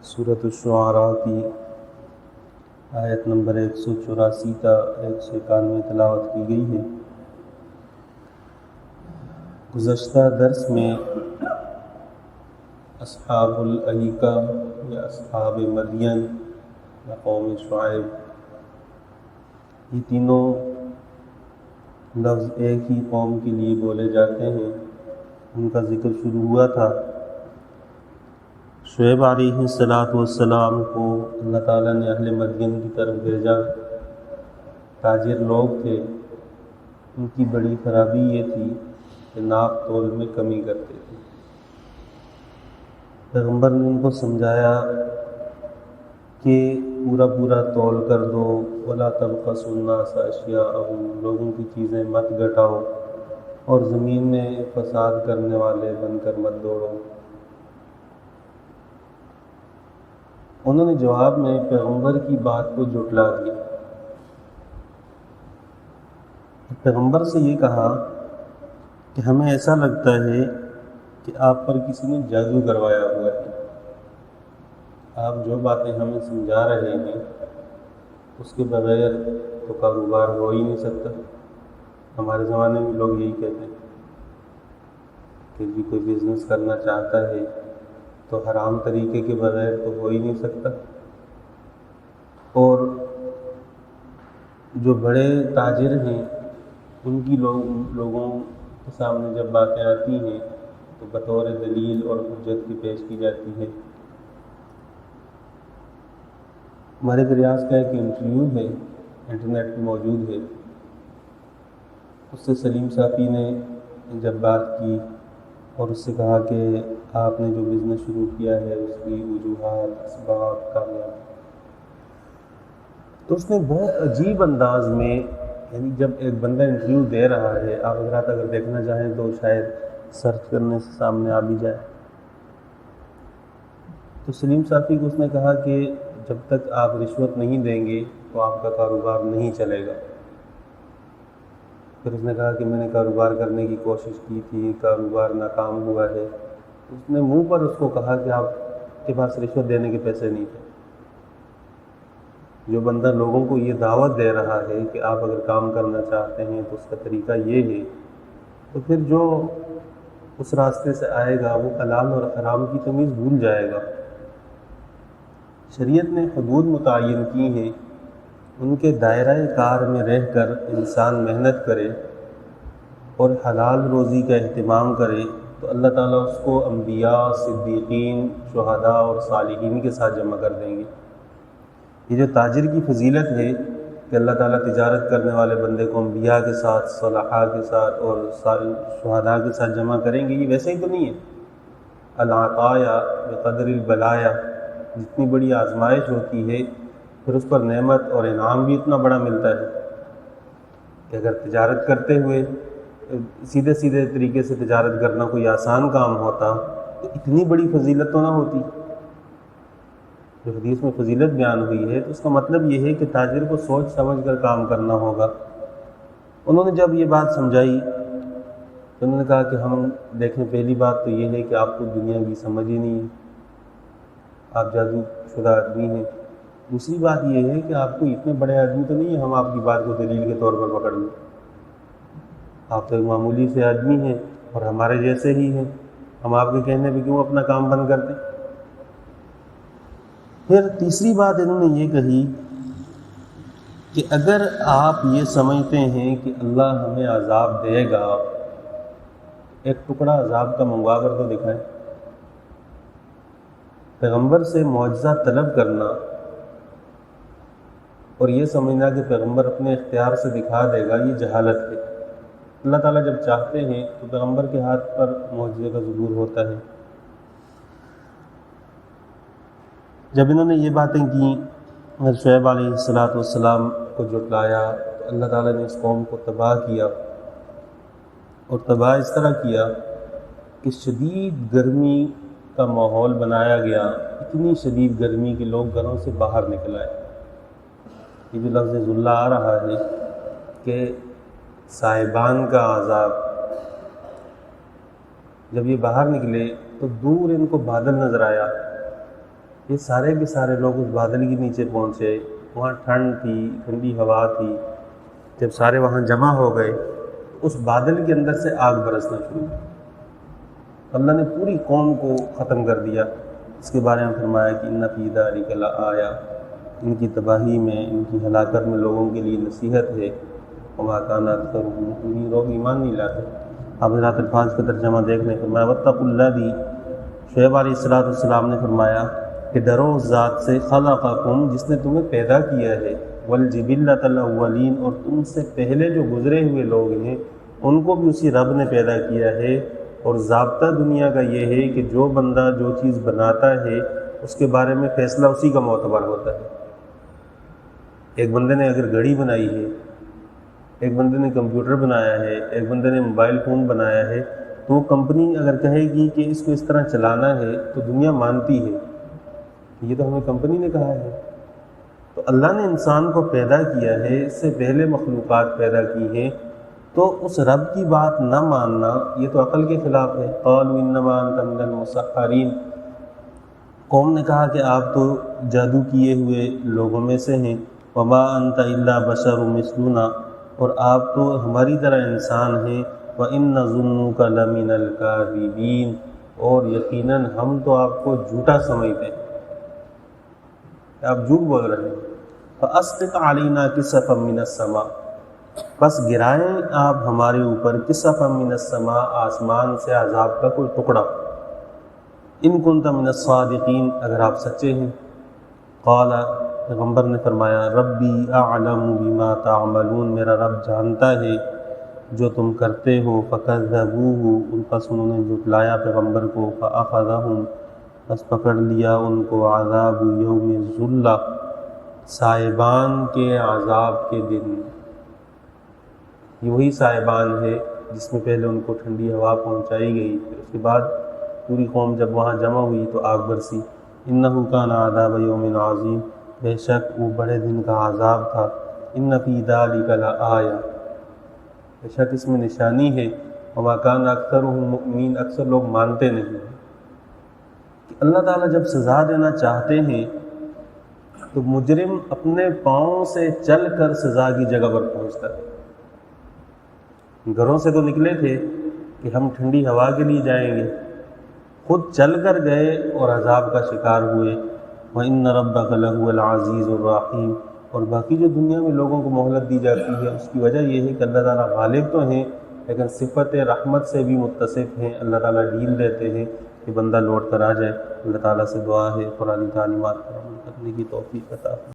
سورۃ الشعراء کی آیت نمبر 184 تا 191 تلاوت کی گئی ہے۔ گزشتہ درس میں اصحاب الایکہ یا اصحاب مدین یا قوم شعیب، یہ تینوں لفظ ایک ہی قوم کے لیے بولے جاتے ہیں، ان کا ذکر شروع ہوا تھا۔ شعیب علیہ السلام کو اللہ تعالیٰ نے اہل مدین کی طرف بھیجا۔ تاجر لوگ تھے، ان کی بڑی خرابی یہ تھی کہ ناپ تول میں کمی کرتے تھے۔ پیغمبر نے ان کو سمجھایا کہ پورا تول کر دو، وَلَا تَبْخَسُوا النَّاسَ أَشْيَاءَهُمْ، لوگوں کی چیزیں مت گھٹاؤ اور زمین میں فساد کرنے والے بن کر مت دوڑو۔ انہوں نے جواب میں پیغمبر کی بات کو جھٹلا دیا۔ پیغمبر سے یہ کہا کہ ہمیں ایسا لگتا ہے کہ آپ پر کسی نے جادو کروایا ہوا ہے، آپ جو باتیں ہمیں سمجھا رہے ہیں اس کے بغیر تو کاروبار ہو ہی نہیں سکتا۔ ہمارے زمانے میں لوگ یہی کہتے ہیں کہ جی کوئی بزنس کرنا چاہتا ہے تو حرام طریقے کے بغیر تو ہو ہی نہیں سکتا۔ اور جو بڑے تاجر ہیں ان کی لوگوں کے سامنے جب باتیں آتی ہیں تو بطور دلیل اور حجت کی پیش کی جاتی ہے۔ ہمارے ریاض کا ایک انٹرویو ہے، انٹرنیٹ پہ موجود ہے، اس سے سلیم صافی نے جب بات کی اور اس سے کہا کہ آپ نے جو بزنس شروع کیا ہے اس کی وجوہات، اسباب، کامیاب، تو اس نے بہت عجیب انداز میں، یعنی جب ایک بندہ انٹرویو دے رہا ہے، آپ حضرات اگر دیکھنا چاہیں تو شاید سرچ کرنے سے سامنے آ بھی جائے، تو سلیم صافی کو اس نے کہا کہ جب تک آپ رشوت نہیں دیں گے تو آپ کا کاروبار نہیں چلے گا۔ پھر اس نے کہا کہ میں نے کاروبار کرنے کی کوشش کی تھی، کاروبار ناکام ہوا ہے۔ اس نے منہ پر اس کو کہا کہ آپ کے پاس رشوت دینے کے پیسے نہیں تھے۔ جو بندہ لوگوں کو یہ دعوت دے رہا ہے کہ آپ اگر کام کرنا چاہتے ہیں تو اس کا طریقہ یہ ہے، تو پھر جو اس راستے سے آئے گا وہ حلال اور حرام کی تمیز بھول جائے گا۔ شریعت نے حدود متعین کی ہیں، ان کے دائرہ کار میں رہ کر انسان محنت کرے اور حلال روزی کا اہتمام کرے تو اللہ تعالیٰ اس کو انبیاء، صدیقین، شہداء اور صالحین کے ساتھ جمع کر دیں گے۔ یہ جو تاجر کی فضیلت ہے کہ اللہ تعالیٰ تجارت کرنے والے بندے کو انبیاء کے ساتھ، صالحاء کے ساتھ اور شہداء کے ساتھ جمع کریں گے، یہ ویسے ہی تو نہیں ہے۔ العطایا بقدر البلایا، جتنی بڑی آزمائش ہوتی ہے پھر اس پر نعمت اور انعام بھی اتنا بڑا ملتا ہے کہ اگر تجارت کرتے ہوئے سیدھے طریقے سے تجارت کرنا کوئی آسان کام ہوتا تو اتنی بڑی فضیلت تو نہ ہوتی۔ جو حدیث میں فضیلت بیان ہوئی ہے تو اس کا مطلب یہ ہے کہ تاجر کو سوچ سمجھ کر کام کرنا ہوگا۔ انہوں نے جب یہ بات سمجھائی تو انہوں نے کہا کہ ہم دیکھیں، پہلی بات تو یہ ہے کہ آپ کو دنیا کی سمجھ ہی نہیں ہے، آپ جادو شدہ آدمی ہیں۔ دوسری بات یہ ہے کہ آپ کو اتنے بڑے آدمی تو نہیں ہیں ہم آپ کی بات کو دلیل کے طور پر پکڑ لیں، آپ تو ایک معمولی سے آدمی ہیں اور ہمارے جیسے ہی ہیں، ہم آپ کے کہنے پہ کیوں اپنا کام بند کر دیں۔ پھر تیسری بات انہوں نے یہ کہی کہ اگر آپ یہ سمجھتے ہیں کہ اللہ ہمیں عذاب دے گا، ایک ٹکڑا عذاب کا منگوا کر تو دکھائیں۔ پیغمبر سے معجزہ طلب کرنا اور یہ سمجھنا کہ پیغمبر اپنے اختیار سے دکھا دے گا، یہ جہالت ہے۔ اللہ تعالیٰ جب چاہتے ہیں تو پیغمبر کے ہاتھ پر معجزے کا ظہور ہوتا ہے۔ جب انہوں نے یہ باتیں کی، شعیب علیہ السلام کو جھٹلایا، تو اللہ تعالیٰ نے اس قوم کو تباہ کیا، اور تباہ اس طرح کیا کہ شدید گرمی کا ماحول بنایا گیا، اتنی شدید گرمی کہ لوگ گھروں سے باہر نکل آئے۔ یہ جو لفظ ذلہ آ رہا ہے کہ صاحبان کا عذاب، جب یہ باہر نکلے تو دور ان کو بادل نظر آیا، یہ سارے کے سارے لوگ اس بادل کے نیچے پہنچے، وہاں ٹھنڈ تھی، ٹھنڈی ہوا تھی، جب سارے وہاں جمع ہو گئے اس بادل کے اندر سے آگ برسنا شروع کی۔ اللہ نے پوری قوم کو ختم کر دیا۔ اس کے بارے میں فرمایا کہ ان فی ذلک لآیہ، ان کی تباہی میں، ان کی ہلاکت میں لوگوں کے لیے نصیحت ہے۔ وما کان اکثرهم مؤمنین، لوگ ایمان نہیں لاتے۔ آپ حضرات الفاظ کا ترجمہ دیکھ لیں۔ فرمایا واتقوا الذی، شعیب علیہ السلام نے فرمایا کہ ڈرو اس ذات سے، خلقکم، جس نے تمہیں پیدا کیا ہے، والجبلۃ الاولین، اور تم سے پہلے جو گزرے ہوئے لوگ ہیں ان کو بھی اسی رب نے پیدا کیا ہے۔ اور ضابطہ دنیا کا یہ ہے کہ جو بندہ جو چیز بناتا ہے اس کے بارے میں فیصلہ اسی کا معتبر ہوتا ہے۔ ایک بندے نے اگر گھڑی بنائی ہے، ایک بندے نے کمپیوٹر بنایا ہے، ایک بندے نے موبائل فون بنایا ہے، تو وہ کمپنی اگر کہے گی کہ اس کو اس طرح چلانا ہے تو دنیا مانتی ہے، یہ تو ہمیں کمپنی نے کہا ہے۔ تو اللہ نے انسان کو پیدا کیا ہے، اس سے پہلے مخلوقات پیدا کی ہیں، تو اس رب کی بات نہ ماننا یہ تو عقل کے خلاف ہے۔ قالوا انما انت من المسحرین، قوم نے کہا کہ آپ تو جادو کیے ہوئے لوگوں میں سے ہیں۔ وما انت الا بشر مثلنا، اور آپ تو ہماری طرح انسان ہیں۔ وان نظنک لمن الکاذبین، اور یقیناً ہم تو آپ کو جھوٹا سمجھتے ہیں، آپ جھوٹ بول رہے ہیں۔ فاسقط علینا کسفا من السماء، بس گرائیں آپ ہمارے اوپر کسفا من السماء، آسمان سے عذاب کا کوئی ٹکڑا، ان کنت من الصادقین، اگر آپ سچے ہیں۔ قال، پیغمبر نے فرمایا ربی اعلم بما تعملون، میرا رب جانتا ہے جو تم کرتے ہو۔ فکذبوہ، ان پس انہوں نے جھٹلایا پیغمبر کو۔ فاخذہم، بس پکڑ لیا ان کو عذاب یوم الذلہ، سائبان کے عذاب کے دن۔ یہ وہی سائبان ہے جس میں پہلے ان کو ٹھنڈی ہوا پہنچائی گئی، پھر اس کے بعد پوری قوم جب وہاں جمع ہوئی تو آگ برسی۔ انہ کان عذاب یوم عظیم، بے شک وہ بڑے دن کا عذاب تھا۔ ان فی ذلک لآیہ، بے شک اس میں نشانی ہے۔ وما کان اکثرهم مؤمنین، اکثر لوگ مانتے نہیں ہیں۔ کہ اللہ تعالیٰ جب سزا دینا چاہتے ہیں تو مجرم اپنے پاؤں سے چل کر سزا کی جگہ پر پہنچتا ہے۔ گھروں سے تو نکلے تھے کہ ہم ٹھنڈی ہوا کے لیے جائیں گے، خود چل کر گئے اور عذاب کا شکار ہوئے۔ وَإِنَّ رَبَّكَ لَهُوَ الْعَزِيزُ الرَّحِيمُ، اور باقی جو دنیا میں لوگوں کو مہلت دی جاتی ہے اس کی وجہ یہ ہے کہ اللہ تعالیٰ غالب تو ہیں لیکن صفت رحمت سے بھی متصف ہیں۔ اللہ تعالیٰ ڈھیل دیتے ہیں کہ بندہ لوٹ کر آ جائے۔ اللہ تعالیٰ سے دعا ہے قرآن تعلیمات پر عمل کرنے کی توفیق عطا فرمائے۔